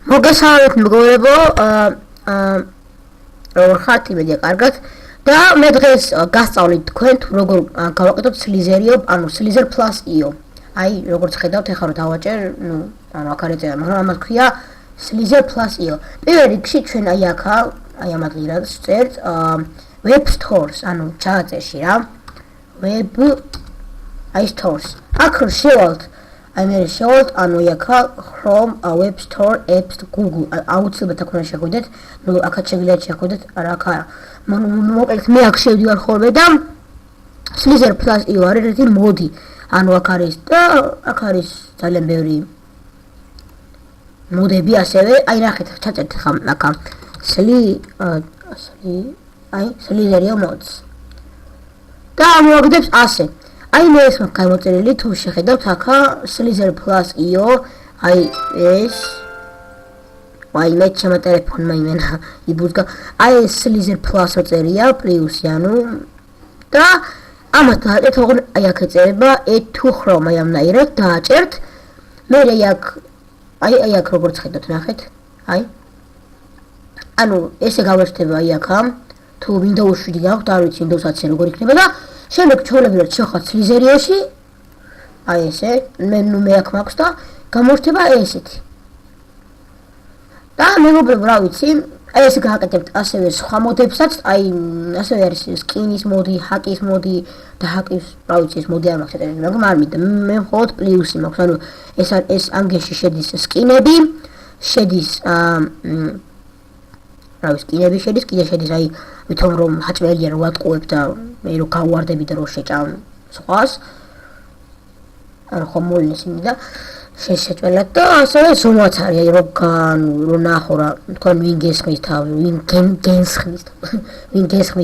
მოგესალმებით მეგობრებო, როგორ ხართ? იმედია კარგად. და მე დღეს გასწავლით თქვენ თუ როგორ გავაკეთოთ სლიზერიო, ანუ სლიზერ პლუს io. აი, როგორც ხედავთ, ახლა რომ დავაჭერ, ანუ აქ არ ეწერა, მაგრამ ამას ქვია სლიზერ პლუს io. პირველ რიგში ჩვენ აი აქა, აი ამ ადგილას წერთ web stores, ანუ ჩააწერში რა. web აი stores. აქ რო შევალთ აი მე შევალთ, ანუ იქა Chrome, Web Store, Apps, Google. აუცილებლად აქ უნდა შეგვიდეთ. ნუ აქაც შეგიძლიათ შეხვიდეთ, არა აქ არა. მოკლედ მე აქ შევდივარ ხოლმე და Slizer Plus io არის ერთი მოდი. ანუ აქ არის და აქ არის ძალიან ბევრი მოდები ასევე. აი ნახეთ, ჩაწერთ ხა აქ Slizerio mods. და მოაგდებს ასე. აი მე ეს მაქვს გამოწერილი, თუ შეხედავთ აქა Slizer Plus io, აი ეს აი მე ჩემ ტელეფონმა იმენა იბუზგა. აი ეს Slizer Plus წერია პლუსი, ანუ და ამათ დააჭერთ, ოღონ აი აქ ეწერება add to Chrome, აი ამნაირად დააჭერთ. მე აი აქ როგორც ხედავთ, ნახეთ, აი ანუ ესე გავერთდება აი აქა, თუ Windows 7 გაქვთ, არ ვიცი Windows 10 როგორ იქნება და შემდეგ ჩვეულებრივად შევხოთ Slizerioში. აი ესე, მე აქ მაქვს და გამორჩება ესეთი. და მეგობრებო, რა ვიცი, აი ესე გააკეთებთ ასევე სხვა მოდებსაც, აი ასევე არის სკინის მოდი, ჰაკის მოდი და ჰაკის, რა ვიცი, ეს მოდი არ მაქვს შეწერილი, მაგრამ არ მინდა. მე მხოლოდ პლუსი მაქვს, ანუ ეს ამგეში შედის სკინები, შედის რა ვიცი, სკინები შედის, კიდე შედის აი ვითომ რომ ჰაჭმელია რომ ვატყუებ და მე რომ გავვარდები და რომ შეჭამ სხვას. ანუ ხომ მოლინეს იმი და შეჭველად და ასევე ზომაც არის, აი რომ ნახო რა, თქვენ ვინ გესხმის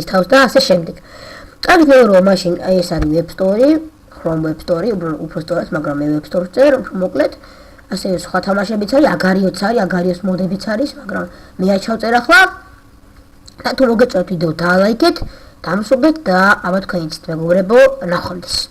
თავს და ასე შემდეგ. კარგით მეგობრებო, მაშინ აი ეს არის Web Store, Chrome Web Store, უფრო სწორად, მაგრამ მე Web Store წერ, უფრო მოკლედ. ასევე სხვა თამაშებიც არის, აგარიოც არის, აგარიოს მოდებიც არის, მაგრამ მე არ ჩავწერ ახლა. და თუ მოგეწონათ ვიდეო, დალაიქეთ, დამსუბეთ და აბა თქვენ იცით მეგობრებო, ნახვამდის.